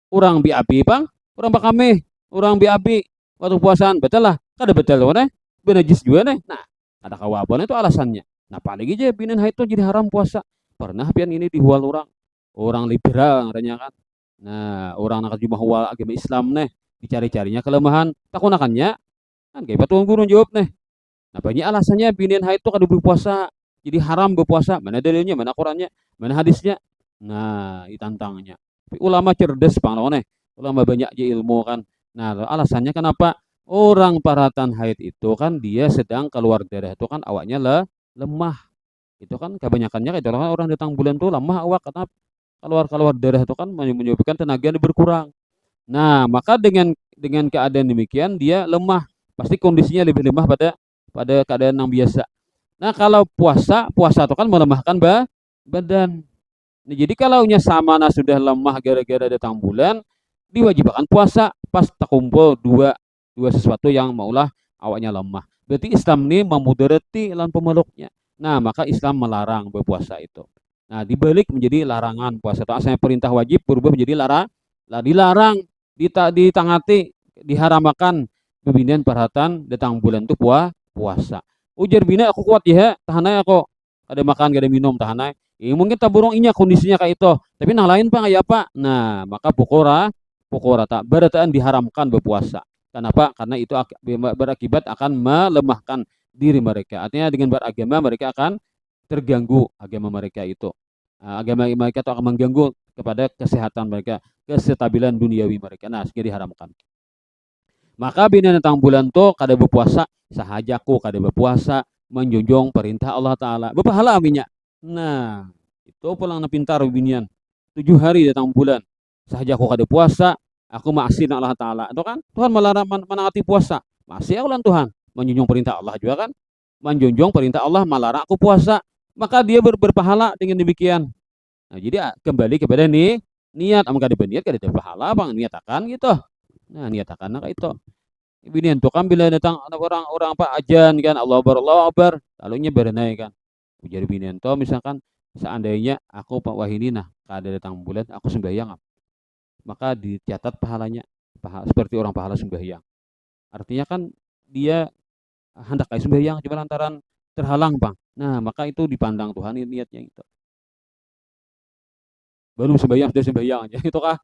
Orang biapi bang, orang bakame, orang biapi waktu puasaan betul lah. Kada betul loh nih. Benajis juga nih. Nah, ada kawapan itu alasannya. Nah, paling aja binin haid tuh jadi haram puasa. Pernah pian ini dihual orang liberal katanya kan. Nah, orang nak cuma hual agama Islam nih, dicari-carinya kelemahan, takunakannya kan kayak batuan guru jawab nih. Nah, banyak alasannya binin haid itu kada berpuasa, jadi haram berpuasa. Mana dalilnya, mana Qurannya, mana hadisnya. Nah, ditantangnya. Tapi ulama cerdas bang nih. Ulama banyak aja ilmu kan. Nah, alasannya kenapa? Orang paratan haid itu kan dia sedang keluar darah itu kan awaknya lemah. Itu kan kebanyakannya kayak orang datang bulan tuh lemah awak karena keluar darah itu kan menyebabkan tenaga berkurang. Nah, maka dengan keadaan demikian dia lemah. Pasti kondisinya lebih lemah pada keadaan yang biasa. Nah, kalau puasa itu kan melemahkan badan. Nah, jadi kalau sama sudah lemah gara-gara datang bulan, diwajibkan puasa pas terkumpul dua sesuatu yang maulah awaknya lemah. Berarti Islam ini memudarati lan pemeluknya. Nah, maka Islam melarang berpuasa itu. Nah, dibalik menjadi larangan puasa itu asalnya perintah wajib berubah menjadi dilarang, ditangati, diharamkan pembinaan perhatian datang bulan itu puasa. Ujar bina aku kuat ya, tahanai aku ada makan, ada minum tahanai. Mungkin taburong inya kondisinya kayak itu, tapi yang lain pak kayak apa? Nah, maka pokora tak berataan diharamkan berpuasa. Kenapa? Karena itu berakibat akan melemahkan diri mereka. Artinya dengan beragama mereka akan terganggu agama mereka itu. Agama mereka itu akan mengganggu kepada kesehatan mereka, kestabilan duniawi mereka. Nah, sehingga diharamkan. Maka bina tentang bulan to kada berpuasa sahajaku kada berpuasa menjunjung perintah Allah Ta'ala. Berpahala aminya. Nah, itu pulang na pintar binian. 7 hari datang bulan. Sahajaku kada puasa, aku maksiat Allah Ta'ala. Itu kan Tuhan melarang menaati puasa. Masih aku lan Tuhan. Menjunjung perintah Allah juga kan. Menjunjung perintah Allah melarang aku puasa. Maka dia berpahala dengan demikian. Nah, jadi kembali kepada niat. Amun kada berniat kada ada pahala bang. Niat akan gitu. Nah, niat akan kayak itu. Binian tuh kan bila datang orang-orang apa ajan kan Allah Akbar lalunya berenai kan. Ujar binian tuh misalkan seandainya aku Pak Wahini nah kada datang bulan aku sembahyang maka dicatat pahalanya seperti orang pahala sembahyang. Artinya kan dia hendak kayak sembahyang cuma lantaran terhalang bang. Nah maka itu dipandang Tuhan niatnya itu. Baru sembahyang sudah sembahyang aja itu kah?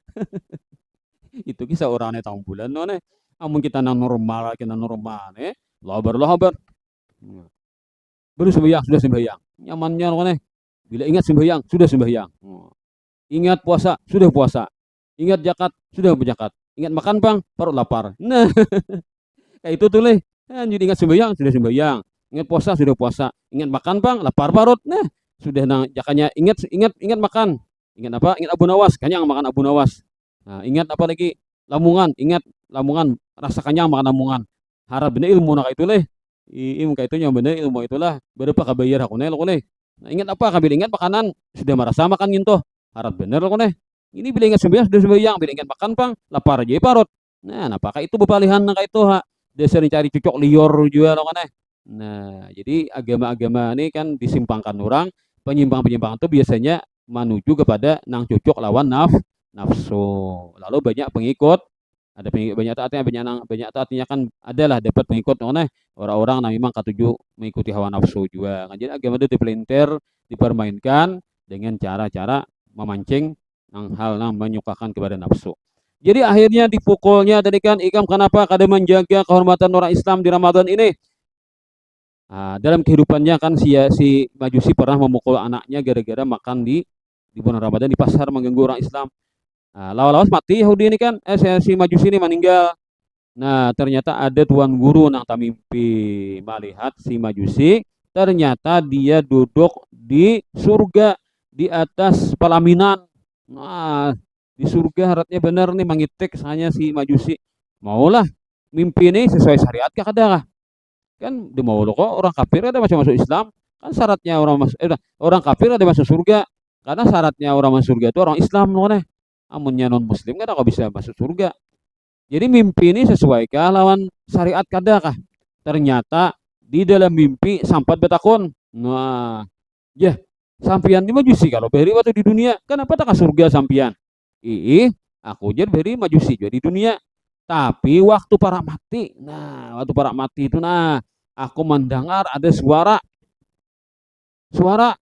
Itu kisah orang datang bulan nih. Amun kita normal Allah Akbar. Baru sembahyang sudah sembahyang. Nyamannya nih. Bila ingat sembahyang sudah sembahyang. Ingat puasa sudah puasa. Ingat zakat, sudah berzakat. Ingat makan bang, perut lapar. Nah, kayak itu tuh leh. Jadi ingat sembahyang, sudah sembahyang. Ingat puasa, sudah puasa. Ingat makan bang, lapar perut. Nah, sudah jakanya ingat ingat ingat makan. Ingat apa? Ingat Abu Nawas, kenyang makan Abu Nawas. Nah, ingat apa lagi? Lamungan, ingat lamungan, rasa kenyang makan lamungan. Harap bener ilmu nak itu leh. Ilmu kayak itu yang bener ilmu itulah. Berapa kabayar aku nih, Nah, ingat apa? Kabil ingat makanan, sudah merasa makan gitu. Harap bener aku nih. Ini bila ingat sembahyang sudah sembahyang, bila ingat makan pang, lapar aja parut. Nah, apakah itu bebalihan nak itu ha? Dasar cari cucok lior juga lo kan. Nah, jadi agama-agama ini kan disimpangkan orang, penyimpangan-penyimpangan itu biasanya menuju kepada nang cocok lawan nafsu. Lalu banyak pengikut, ada pengikut banyak taatnya, banyak taatnya kan adalah dapat pengikut orang-orang yang memang ketujuh mengikuti hawa nafsu juga. Jadi agama itu dipelintir, dipermainkan dengan cara-cara memancing hal yang menyukakan kepada nafsu. Jadi akhirnya dipukulnya tadi kan Ikam kenapa kada menjaga kehormatan orang Islam di Ramadan ini? Dalam kehidupannya kan si Majusi pernah memukul anaknya gara-gara makan di bulan Ramadan di pasar mengganggu orang Islam. Lawas mati Yahudi ini kan, si Majusi ini meninggal. Nah, ternyata ada tuan guru nang mimpi melihat si Majusi, ternyata dia duduk di surga di atas pelaminan. Nah, di surga harapnya benar nih mangitik hanya si Majusi. Maulah mimpi ini sesuai syariat kah kada? Kan di mau kok orang kafir ada masuk Islam. Kan syaratnya orang kafir ada masuk surga. Karena syaratnya orang masuk surga itu orang Islam loh nih. Amunnya non muslim kan kok bisa masuk surga. Jadi mimpi ini sesuaikah lawan syariat kadakah? Ternyata di dalam mimpi sampai betakon. Nah, ya sampian ini majusi kalau beri waktu di dunia. Kenapa tak ke surga sampian? Aku jadi beri majusi juga di dunia. Tapi waktu para mati, nah waktu para mati itu, nah aku mendengar ada suara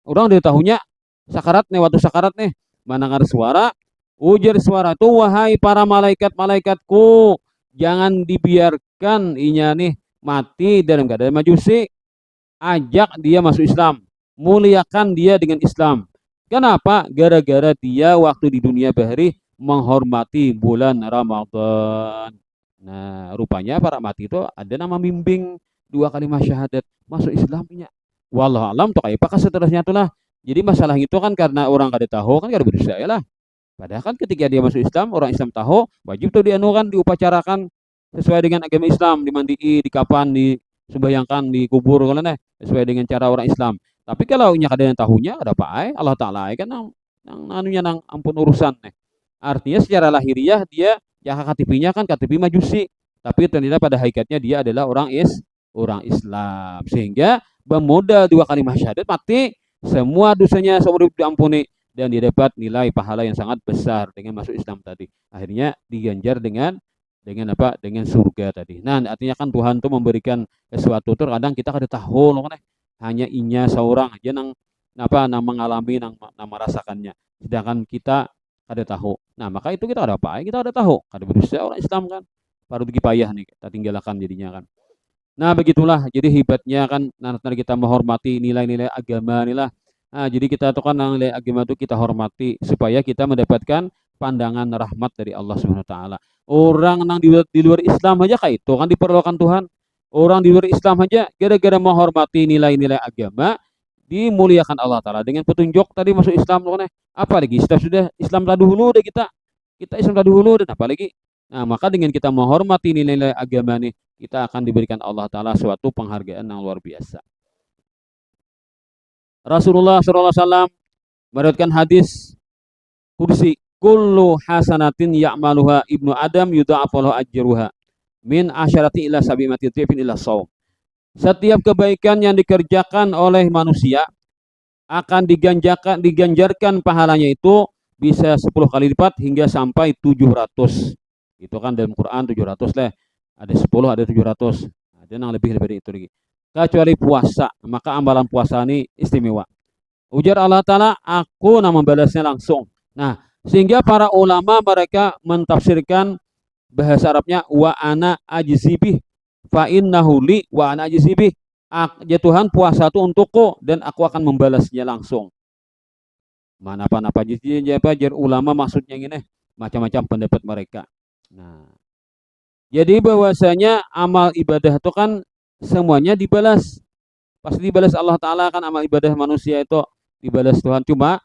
orang dari tahunya sakarat nih, waktu sakarat nih mendengar suara. Ujar suara itu, wahai para malaikat-malaikatku, jangan dibiarkan inya nih mati dalam keadaan majusi. Ajak dia masuk Islam, muliakan dia dengan Islam. Kenapa? Gara-gara dia waktu di dunia bahari menghormati bulan Ramadan. Nah, rupanya para mati itu ada nama bimbing 2 kalimat syahadat masuk Islamnya. Wallah alam tuh kayak apa seterusnya tuh lah. Jadi masalah itu kan karena orang kada tahu kan kada berusaha lah. Padahal kan ketika dia masuk Islam, orang Islam tahu, wajib tuh dianukan, diupacarakan sesuai dengan agama Islam, dimandii, dikapan, disembahyangkan, dikubur, kalau sesuai dengan cara orang Islam. Tapi kalau nya kada yang tahunya, ada apa Allah Ta'ala kan nang ampun urusan nih. Artinya secara lahiriah dia ya KTP-nya kan KTP Majusi, tapi ternyata pada hakikatnya dia adalah orang Islam. Sehingga bermodal 2 kalimat syahadat mati, semua dosanya seumur hidup diampuni dan dia dapat nilai pahala yang sangat besar dengan masuk Islam tadi. Akhirnya diganjar dengan apa? Dengan surga tadi. Nah, artinya kan Tuhan tuh memberikan sesuatu terkadang kita kada tahu loh kan. Hanya inya seorang aja nang mengalami nang merasakannya. Sedangkan kita kada tahu. Nah, maka itu kita ada apa? Kita ada tahu. Kada berusaha orang Islam kan. Baru pergi payah nih kita tinggalkan jadinya kan. Nah, begitulah. Jadi hebatnya kan nanti kita menghormati nilai-nilai agama inilah. Nah, jadi kita tuh kan nilai agama itu kita hormati supaya kita mendapatkan pandangan rahmat dari Allah Subhanahu wa taala. Orang yang di luar Islam aja kayak itu kan diperlukan Tuhan. Orang di luar Islam aja gara-gara menghormati nilai-nilai agama dimuliakan Allah taala dengan petunjuk tadi masuk Islam loh. Apalagi kita sudah Islam dahulu deh kita Islam dahulu dan apalagi. Nah, maka dengan kita menghormati nilai-nilai agama nih, kita akan diberikan Allah taala suatu penghargaan yang luar biasa. Rasulullah SAW meriwayatkan hadis kursi, kullu hasanatin ya'maluha ibnu Adam yudha'afalahu ajruha min asyarati ila sabimati dhifin ila shaum. Setiap kebaikan yang dikerjakan oleh manusia akan diganjarkan pahalanya itu bisa 10 kali lipat hingga sampai 700. Itu kan dalam Quran 700 lah. Ada 10, ada 700. Ada yang lebih dari itu lagi. Kecuali puasa, maka amalan puasa ini istimewa. Ujar Allah Ta'ala, aku membalasnya langsung. Nah, sehingga para ulama mereka mentafsirkan bahasa Arabnya wa ana ajzibih fa innahu li wa ana ajzibih. Ya Tuhan, puasa itu untukku dan aku akan membalasnya langsung. Mana apa jar ulama maksudnya ini macam-macam pendapat mereka. Nah, jadi bahwasanya amal ibadah itu kan semuanya dibalas. Pasti dibalas Allah Ta'ala kan amal ibadah manusia itu dibalas Tuhan. Cuma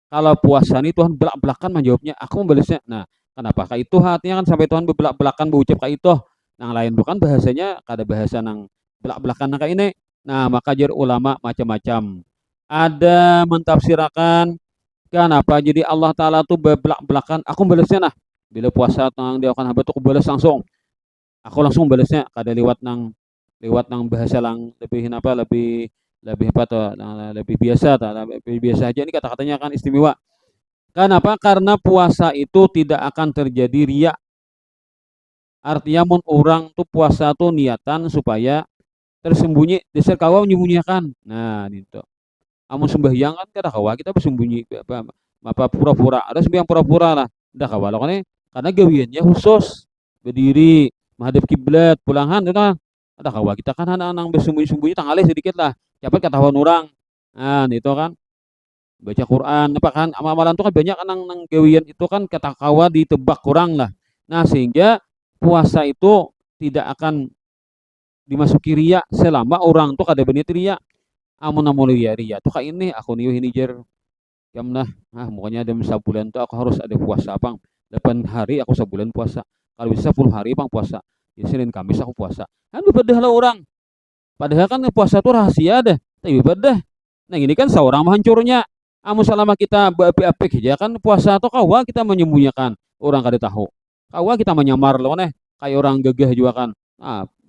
kalau puasa ini Tuhan belak-belakan menjawabnya, aku membalasnya. Nah, kenapa? Kayak itu hatinya kan sampai Tuhan belak-belakan berucap kayak itu. Yang lain bukan bahasanya, ada bahasa yang belak-belakan kayak ini. Nah, maka jar ulama macam-macam. Ada mentafsirkan kenapa jadi Allah Ta'ala tuh belak-belakan, aku balasnya nah. Bila puasa tang dia akan hamba tuh aku balas langsung. Aku langsung balasnya kada lewat nang bahasa lang lebih apa lebih lebih apa tuh lebih biasa lebih biasa aja ini kata-katanya kan istimewa. Kenapa? Karena puasa itu tidak akan terjadi riya. Artinya mun orang tuh puasa tuh niatan supaya tersembunyi dasar kawa menyembunyikan. Nah, gitu. Amun sembahyang kan kada kawa kita bersembunyi apa pura-pura. Ada sembahyang pura-pura lah. Dah kawa lo kan karena gawiannya khusus berdiri menghadap kiblat pulangan itu kan. Ada kawa kita kan anak-anak bersembunyi-sembunyi tanggalih sedikit lah. Cepat ketahuan orang. Nah, itu kan baca Quran apa kan amalan itu kan banyak kan nang gawian itu kan kata kawa ditebak kurang lah. Nah, sehingga puasa itu tidak akan dimasuki riya selama orang tuh kada berniat riya. Amun namun riya tuh kayak ini aku niuh ini jer jam nah pokoknya dalam sebulan tuh aku harus ada puasa bang 8 hari aku sebulan puasa kalau bisa 10 hari bang puasa ya, Senin Kamis aku puasa kan bebedah lah orang padahal kan puasa tuh rahasia deh tapi bebedah. Nah ini kan seorang hancurnya amun selama kita beapik aja kan puasa tuh kawa kita menyembunyikan orang kada tahu kawa kita menyamar loh nih kayak orang gagah juga kan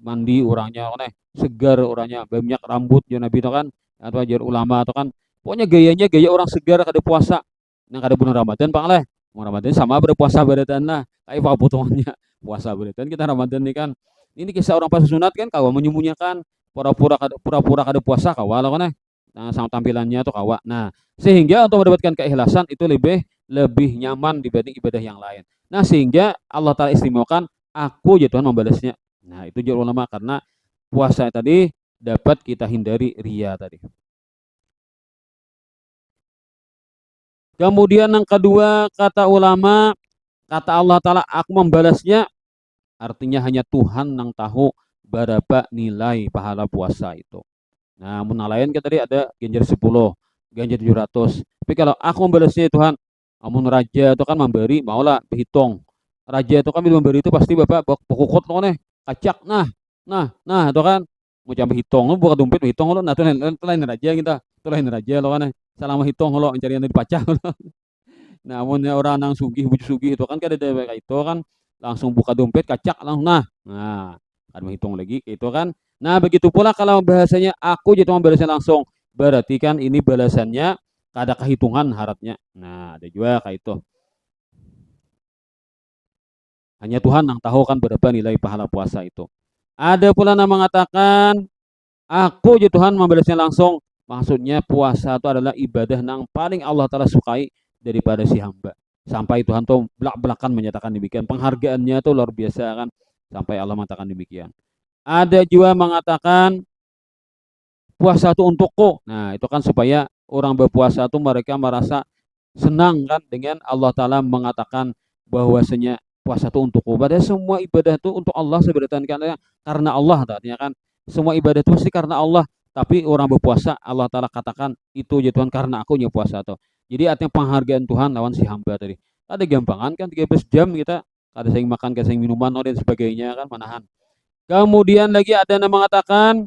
mandi orangnya nih segar orangnya banyak rambut ya nabi itu kan atau ajar ulama atau kan pokoknya gayanya gaya orang segar kada puasa yang kada bulan Ramadan pak leh mau Ramadan sama berpuasa beratan lah kayak apa potongannya puasa beratan kita Ramadan nih kan ini kisah orang pas sunat kan kawa menyembunyikan pura-pura kada puasa kawa lah kan nah sama tampilannya tuh kawa nah sehingga untuk mendapatkan keikhlasan itu lebih lebih nyaman dibanding ibadah yang lain. Nah sehingga Allah Ta'ala istimewakan aku ya Tuhan membalasnya. Nah itu jauh ulama karena puasa tadi dapat kita hindari ria tadi. Kemudian yang kedua kata ulama, kata Allah Ta'ala aku membalasnya artinya hanya Tuhan yang tahu berapa nilai pahala puasa itu. Nah, lain kita tadi ada ganjar 10, ganjar 700. Tapi kalau aku membalasnya Tuhan, amun raja itu kan memberi, maulah berhitung. Raja itu kan memberi itu pasti Bapak pokokot lo nih, kacak. Nah, itu kan mau coba hitung lo buka dompet hitung lo. Nah, itu lain raja kita. Itu lain raja lo kan. Selama hitung lo mencari yang dipacak lo. Nah, amun orang nang sugih, bujuk sugih itu kan kada ada kayak itu kan langsung buka dompet kacak langsung nah kan menghitung lagi itu kan. Nah, begitu pula kalau bahasanya aku jadi balasannya langsung. Berarti kan ini balasannya ada kehitungan harapnya. Nah, ada juga kayak itu. Hanya Tuhan yang tahu kan berapa nilai pahala puasa itu. Ada pula yang mengatakan aku jadi Tuhan membalasnya langsung. Maksudnya puasa itu adalah ibadah yang paling Allah Ta'ala sukai daripada si hamba. Sampai Tuhan tuh belak-belakan menyatakan demikian. Penghargaannya tuh luar biasa kan. Sampai Allah mengatakan demikian. Ada juga mengatakan puasa itu untukku. Nah, itu kan supaya orang berpuasa itu mereka merasa senang kan dengan Allah Ta'ala mengatakan bahwasanya puasa itu untukku. Padahal semua ibadah itu untuk Allah sebenarnya karena Allah artinya kan. Semua ibadah itu pasti karena Allah. Tapi orang berpuasa Allah Ta'ala katakan itu ya Tuhan karena aku puasa tuh. Jadi artinya penghargaan Tuhan lawan si hamba tadi. Ada gampangan kan 13 jam kita ada yang makan, ada yang minuman dan sebagainya kan manahan. Kemudian lagi ada yang mengatakan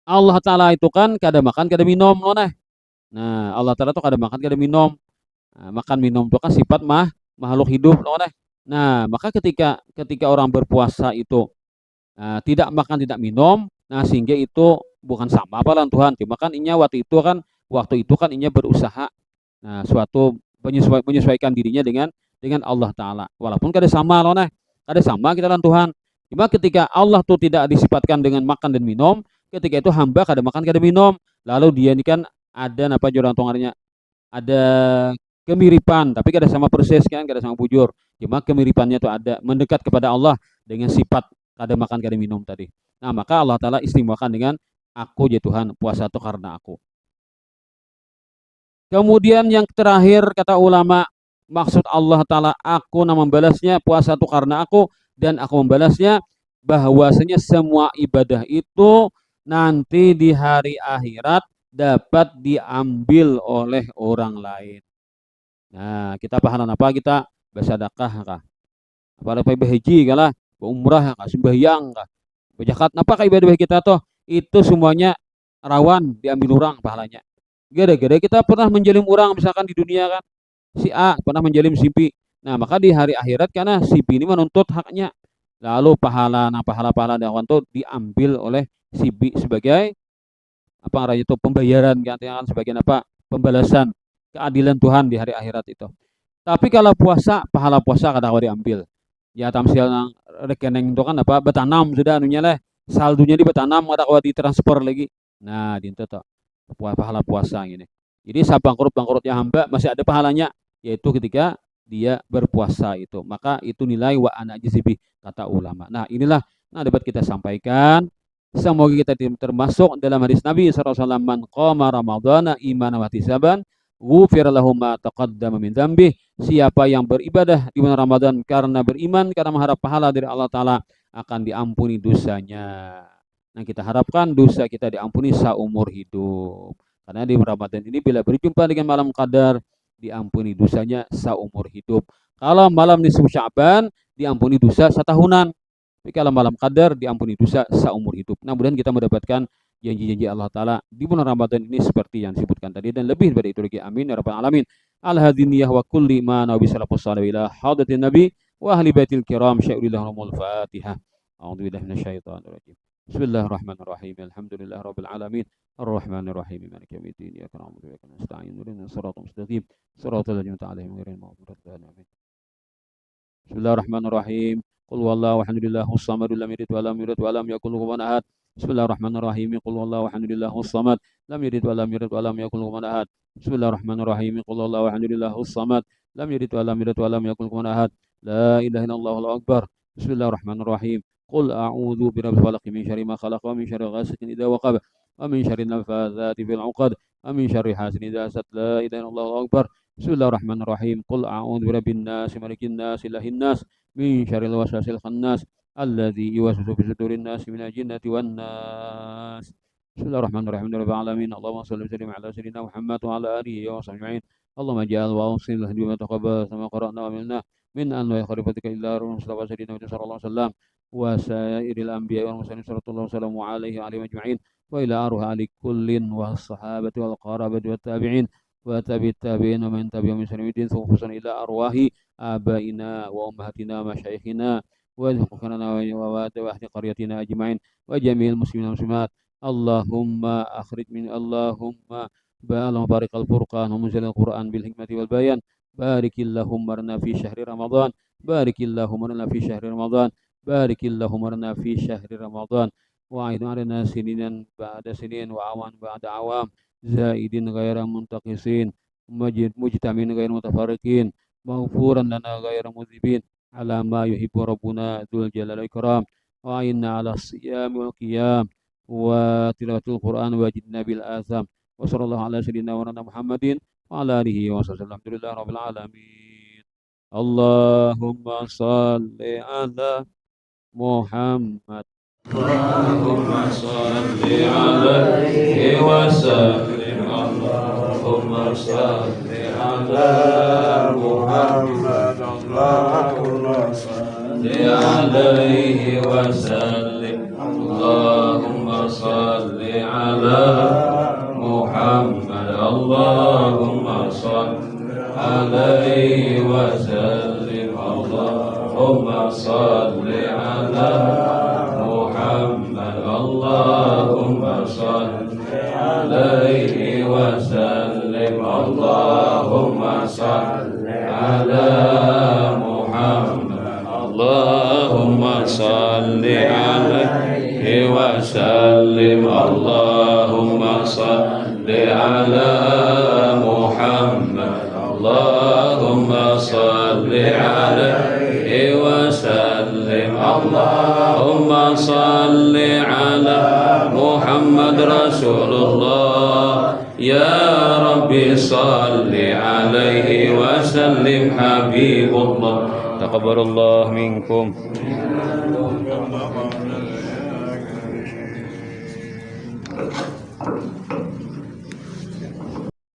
Allah Ta'ala itu kan kada makan kada minum loh nah. Nah Allah Ta'ala itu kada makan kada minum. Nah, makan minum itu kan sifat makhluk hidup loh nah. Nah maka ketika orang berpuasa itu tidak makan tidak minum, nah sehingga itu bukan sama apa lah Tuhan. Cuma kan inya waktu itu kan inya berusaha suatu menyesuaikan dirinya dengan Allah Ta'ala. Walaupun kada sama loh nah. Kada sama kita lan Tuhan. Cuma ketika Allah tuh tidak disifatkan dengan makan dan minum, ketika itu hamba kada makan kada minum, lalu dia ini kan ada apa orang tongarnya ada kemiripan tapi kada sama persis kan kada sama bujur. Cuma kemiripannya itu ada mendekat kepada Allah dengan sifat kada makan kada minum tadi. Nah maka Allah Ta'ala istimewakan dengan aku ya Tuhan puasa itu karena aku. Kemudian yang terakhir kata ulama Maksud Allah Ta'ala aku membalasnya, puasa itu karena aku, dan aku membalasnya, bahwasanya semua ibadah itu nanti di hari akhirat dapat diambil oleh orang lain. Nah, kita pahala apa? Kita bersedekah kah? Apa berhaji kalah, berumrah kah, sembahyang kah, berzakat. Apa ibadah kita toh? Itu semuanya rawan diambil orang pahalanya. Gara-gara kita pernah menjalim orang misalkan di dunia kan, si A pernah menjalim si B. Nah, maka di hari akhirat karena si B ini menuntut haknya. Lalu pahala-pahala dakwah itu diambil oleh si B sebagai apa arahnya itu pembayaran kan sebagian apa pembalasan keadilan Tuhan di hari akhirat itu. Tapi kalau puasa, pahala puasa kadang diambil. Ya tamsil nang rekening itu kan apa betanam sudah anunya lah. Saldonya di betanam ada kau ditransfer lagi. Nah, di itu tuh pahala puasa ini. Jadi bangkrutnya hamba masih ada pahalanya yaitu ketika dia berpuasa itu. Maka itu nilai wa ana jisibi kata ulama. Nah, inilah dapat kita sampaikan. Semoga kita termasuk dalam hadis Nabi SAW, man qama ramadhana imanan wa ihtisaban ghufira lahu ma taqaddama min dzambi. Siapa yang beribadah di bulan Ramadan karena beriman, karena mengharap pahala dari Allah Ta'ala, akan diampuni dosanya. Nah, kita harapkan dosa kita diampuni seumur hidup. Karena di Ramadan ini bila berjumpa dengan malam qadar, diampuni dosanya seumur hidup. Kalau malam nisfu Sya'ban, diampuni dosa setahunan. Tapi kalau malam qadar, diampuni dosa seumur hidup. Nah, mudah-mudahan kita mendapatkan janji-janji Allah Ta'ala di bulan Ramadan ini seperti yang disebutkan tadi dan lebih dari itu lagi. Amin ya rabbal alamin. Al-hadiniyah wa kulli ma nabi sallallahu alaihi ila hadatin nabi wa ahli baitil kiram syai'ulillahumul fatihah. A'udzu billahi minasyaitonir rajim. Bismillahirrahmanirrahim. Alhamdulillah rabbil alamin. Arrahmanirrahim. Maliki yaumiddin. Iyyaka na'budu wa iyyaka nasta'in. Ihdinas siratal mustaqim. Siratal ladzina an'amta 'alaihim ghairil maghdubi 'alaihim. Amin. Bismillahirrahmanirrahim. Qul huwallahu ahadun samad lam yalid wa lam yulad wa lam yakul lahu kufuwan ahad. Bismillahirrahmanirrahim. Qul huwallahu ahadun samad lam yalid wa lam yulad wa lam yakul lahu kufuwan ahad. Bismillahirrahmanirrahim. Qul huwallahu ahadun samad lam yalid wa lam yulad wa lam yakul lahu kufuwan ahad. La ilaha illallah Allahu akbar. Bismillahirrahmanirrahim. Qul a'udzu birabbil falaq min syarri ma khalaq wa min syarri ghasiqin idza waqab wa min syarri nafatsati fil 'uqad wa min syarri hasidin idza hasad. La ilaha illallah Allahu akbar. Bismillahirrahmanirrahim. Qul a'udzu birabbin nas, malikin nas, ilahin nas, min syarril waswasil khannas, alladzi yuwaswisu fi sudurin nas minal jinnati wan nas. Bismillahirrahmanirrahim. Rabbil alamin. Allahumma shalli wa sallim ala sayyidina Muhammad wa ala alihi wa sahbihi. Allahumma ja'al wa awsil hadi wa taqabbal sama qara'na wa minna min an wa khalifatika illa rasulullah sayyidina sallallahu alaihi wasallam wa sairil anbiya wal mursalin sallallahu alaihi wa alihi ajma'in wa ila arhali kullin wa sahabati wal qarabati wat tabi'in wa tabi'it tabi'in wa man tabi'ahum bi ihsan khususan ila arwahi abaina wa ummahatina wa masyayikhina wa dhukranana wa ahli qaryatina ajma'in wa jami'il muslimin wal muslimat. Allahumma akhrij min Allahumma barik al-furqan wa munzil al-Qur'an bil hikmati wal bayan. Barikillahumma lana fi syahri Ramadan. Barikillahumma lana fi syahri Ramadan. Barikillahumma lana fi syahri Ramadan. Wa a'idhu 'alaina sininan ba'da sinin wa awan ba'da awam. Zaidin ghaira muntaqisin. Mujtamin ghaira mutafariqin. Maghfuran lana ghaira mudhibin. Ala ma yuhibbu rabbuna dzul jalali wal ikram. Wa inna 'ala siyam wal qiyam wa tilawatul Qur'an wa jidna bil azam. Wa sallallahu ala sayyidina wa Muhammadin wa ala alihi wa sallam. Alhamdulillah rabbil alamin. Allahumma salli ala Muhammad. Allahumma salli alaihi wa sallim. Allahumma salli ala Muhammad. Allahumma salli alaihi wa sallim. Allahumma salli ala Muhammad. Allahumma salli alaihi wa sallim. Allahumma salli ala Muhammad. Allahumma salli alaihi wa sallim. Allahumma salli ala Muhammad. Allahumma salli alaihi wa sallim. Allahumma salli ala Muhammad. Allahumma salli alaihi wa sallim. Allahumma salli ala Muhammad Rasulullah. Ya Rabbi Rabbi salli alaihi wa sallim habibullah. Taqabbalallahu minkum.